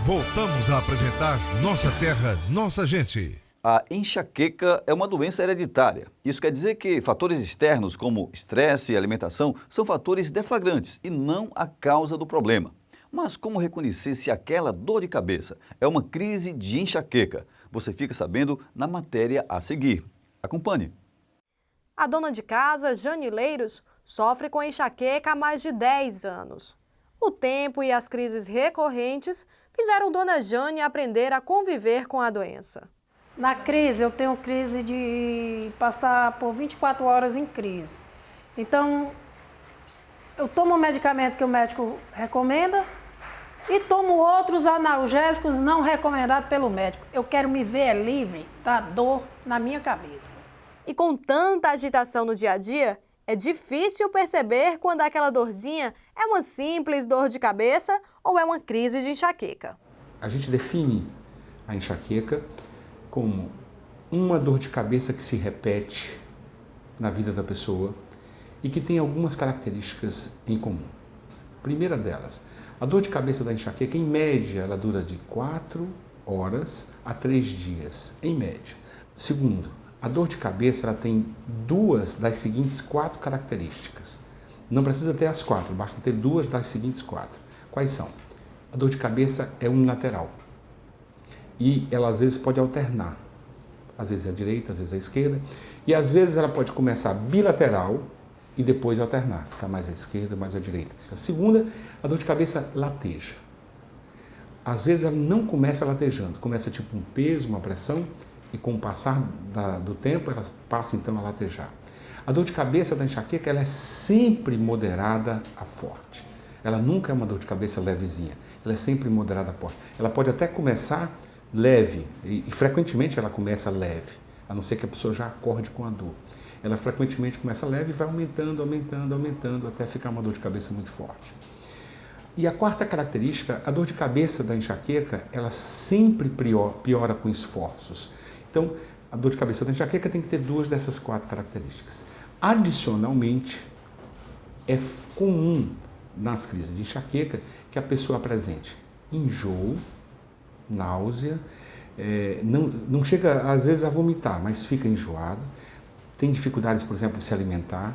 Voltamos a apresentar Nossa Terra, Nossa Gente. A enxaqueca é uma doença hereditária. Isso quer dizer que fatores externos, como estresse e alimentação, são fatores deflagrantes e não a causa do problema. Mas como reconhecer se aquela dor de cabeça é uma crise de enxaqueca? Você fica sabendo na matéria a seguir. Acompanhe. A dona de casa, Jane Leiros, sofre com enxaqueca há mais de 10 anos. O tempo e as crises recorrentes fizeram dona Jane aprender a conviver com a doença. Na crise, eu tenho crise de passar por 24 horas em crise. Então, eu tomo o medicamento que o médico recomenda e tomo outros analgésicos não recomendados pelo médico. Eu quero me ver livre da dor na minha cabeça. E com tanta agitação no dia a dia, é difícil perceber quando aquela dorzinha é uma simples dor de cabeça ou é uma crise de enxaqueca. A gente define a enxaqueca como uma dor de cabeça que se repete na vida da pessoa e que tem algumas características em comum. Primeira delas, a dor de cabeça da enxaqueca, em média, ela dura de 4 horas a 3 dias, em média. Segundo, a dor de cabeça ela tem duas das seguintes 4 características. Não precisa ter as 4, basta ter duas das seguintes 4. Quais são? A dor de cabeça é unilateral. E ela às vezes pode alternar, às vezes é a direita, às vezes é a esquerda, e às vezes ela pode começar bilateral e depois alternar, ficar mais à esquerda, mais à direita. A segunda, a dor de cabeça lateja. Às vezes ela não começa latejando, começa tipo um peso, uma pressão, e com o passar do tempo ela passa então a latejar. A dor de cabeça da enxaqueca ela é sempre moderada a forte. Ela nunca é uma dor de cabeça levezinha, ela é sempre moderada a forte. Ela pode até começar leve, e frequentemente ela começa leve, a não ser que a pessoa já acorde com a dor. Ela frequentemente começa leve e vai aumentando, aumentando, aumentando, até ficar uma dor de cabeça muito forte. E a quarta característica, a dor de cabeça da enxaqueca, ela sempre piora com esforços. Então, a dor de cabeça da enxaqueca tem que ter duas dessas 4 características. Adicionalmente, é comum nas crises de enxaqueca que a pessoa apresente enjoo, náusea, não chega às vezes a vomitar, mas fica enjoado, tem dificuldades, por exemplo, de se alimentar,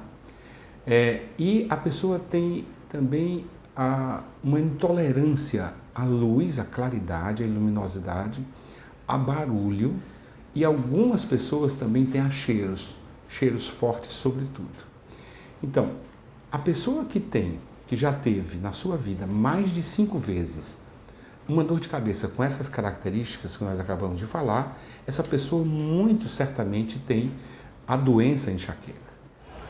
e a pessoa tem também uma intolerância à luz, à claridade, à luminosidade, a barulho, e algumas pessoas também têm a cheiros fortes sobretudo. Então, a pessoa que já teve na sua vida mais de 5 vezes uma dor de cabeça com essas características que nós acabamos de falar, essa pessoa muito certamente tem a doença enxaqueca.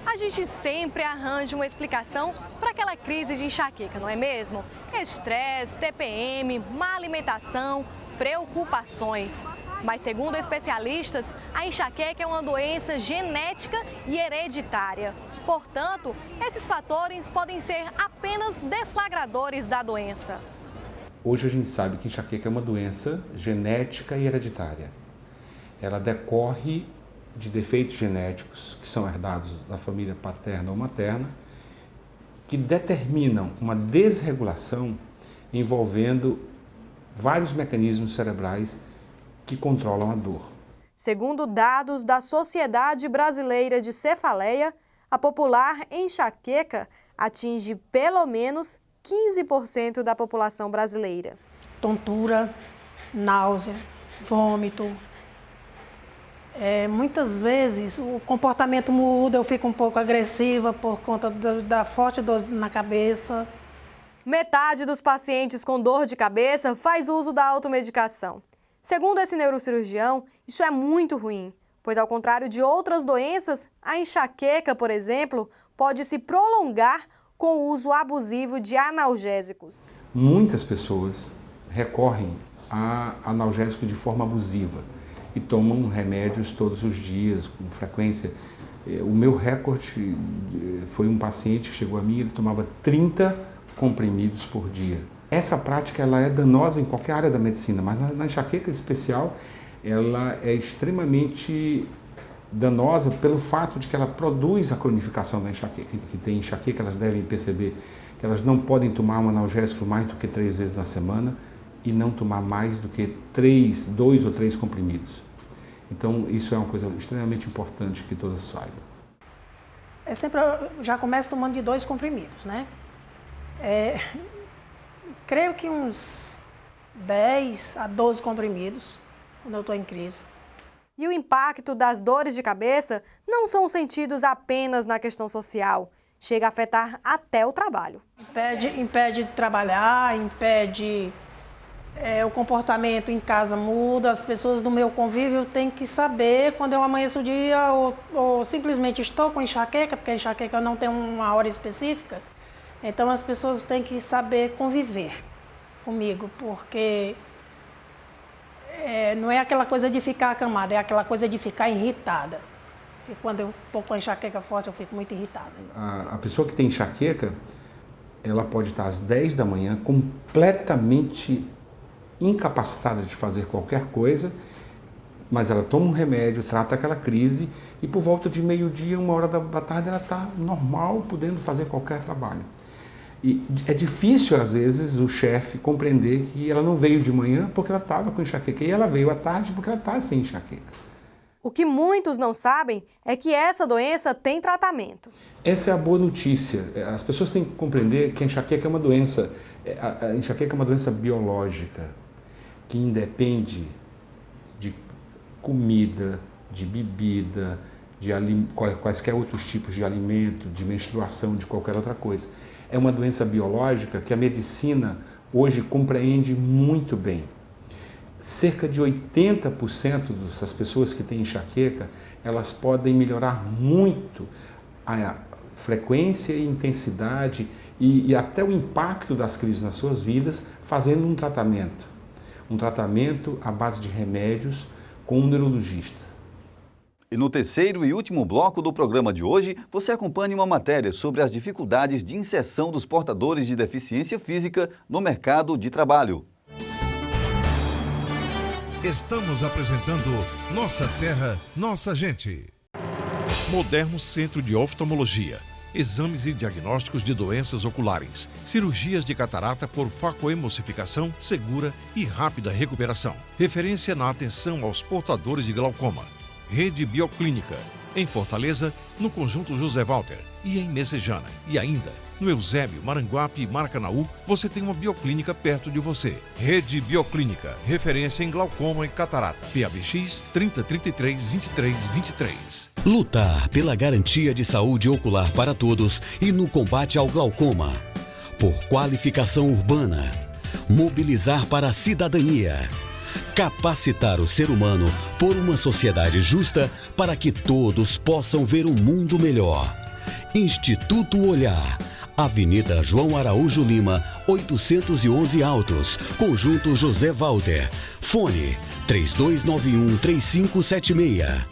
A gente sempre arranja uma explicação para aquela crise de enxaqueca, não é mesmo? Estresse, TPM, má alimentação, preocupações. Mas segundo especialistas, a enxaqueca é uma doença genética e hereditária. Portanto, esses fatores podem ser apenas deflagradores da doença. Hoje a gente sabe que enxaqueca é uma doença genética e hereditária. Ela decorre de defeitos genéticos que são herdados da família paterna ou materna, que determinam uma desregulação envolvendo vários mecanismos cerebrais que controlam a dor. Segundo dados da Sociedade Brasileira de Cefaleia, a popular enxaqueca atinge pelo menos 15% da população brasileira. Tontura, náusea, vômito. Muitas vezes o comportamento muda, eu fico um pouco agressiva por conta da forte dor na cabeça. Metade dos pacientes com dor de cabeça faz uso da automedicação. Segundo esse neurocirurgião, isso é muito ruim, pois ao contrário de outras doenças, a enxaqueca, por exemplo, pode se prolongar com o uso abusivo de analgésicos. Muitas pessoas recorrem a analgésico de forma abusiva e tomam remédios todos os dias, com frequência. O meu recorde foi um paciente que chegou a mim, ele tomava 30 comprimidos por dia. Essa prática ela é danosa em qualquer área da medicina, mas na enxaqueca em especial, ela é extremamente danosa pelo fato de que ela produz a cronificação da enxaqueca. Que tem enxaqueca, elas devem perceber que elas não podem tomar um analgésico mais do que 3 vezes na semana, e não tomar mais do que 2 ou 3 comprimidos. Então, isso é uma coisa extremamente importante que todos saibam. Já começo tomando de 2 comprimidos, né? Creio que uns 10 a 12 comprimidos quando eu estou em crise. E o impacto das dores de cabeça não são sentidos apenas na questão social. Chega a afetar até o trabalho. Impede de trabalhar, impede... o comportamento em casa muda, as pessoas do meu convívio têm que saber quando eu amanheço o dia ou simplesmente estou com enxaqueca, porque a enxaqueca não tem uma hora específica. Então as pessoas têm que saber conviver comigo, porque não é aquela coisa de ficar acamada, é aquela coisa de ficar irritada. E quando eu estou com a enxaqueca forte, eu fico muito irritada. A pessoa que tem enxaqueca, ela pode estar às 10 da manhã completamente incapacitada de fazer qualquer coisa, mas ela toma um remédio, trata aquela crise e por volta de meio-dia, 1h da tarde, ela está normal, podendo fazer qualquer trabalho. E é difícil, às vezes, o chefe compreender que ela não veio de manhã porque ela estava com enxaqueca e ela veio à tarde porque ela está sem enxaqueca. O que muitos não sabem é que essa doença tem tratamento. Essa é a boa notícia. As pessoas têm que compreender que a enxaqueca é uma doença. A enxaqueca é uma doença biológica que independe de comida, de bebida, de quaisquer outros tipos de alimento, de menstruação, de qualquer outra coisa. É uma doença biológica que a medicina hoje compreende muito bem. Cerca de 80% das pessoas que têm enxaqueca, elas podem melhorar muito a frequência e intensidade e até o impacto das crises nas suas vidas fazendo um tratamento. Um tratamento à base de remédios com um neurologista. E no terceiro e último bloco do programa de hoje, você acompanha uma matéria sobre as dificuldades de inserção dos portadores de deficiência física no mercado de trabalho. Estamos apresentando Nossa Terra, Nossa Gente. Moderno Centro de Oftalmologia. Exames e diagnósticos de doenças oculares. Cirurgias de catarata por facoemulsificação segura e rápida recuperação. Referência na atenção aos portadores de glaucoma. Rede Bioclínica. Em Fortaleza, no Conjunto José Walter e em Messejana. E ainda, no Eusébio, Maranguape e Maracanaú, você tem uma bioclínica perto de você. Rede Bioclínica, referência em glaucoma e catarata. PABX 3033 2323. Lutar pela garantia de saúde ocular para todos e no combate ao glaucoma. Por qualificação urbana. Mobilizar para a cidadania. Capacitar o ser humano por uma sociedade justa para que todos possam ver um mundo melhor. Instituto Olhar. Avenida João Araújo Lima, 811 Altos, Conjunto José Walter. Fone 3291-3576.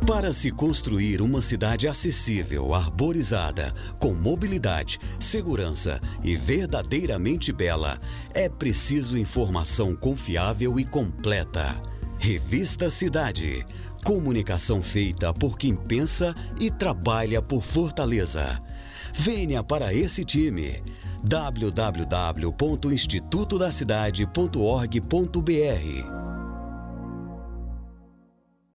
Para se construir uma cidade acessível, arborizada, com mobilidade, segurança e verdadeiramente bela, é preciso informação confiável e completa. Revista Cidade. Comunicação feita por quem pensa e trabalha por Fortaleza. Venha para esse time. www.institutodacidade.org.br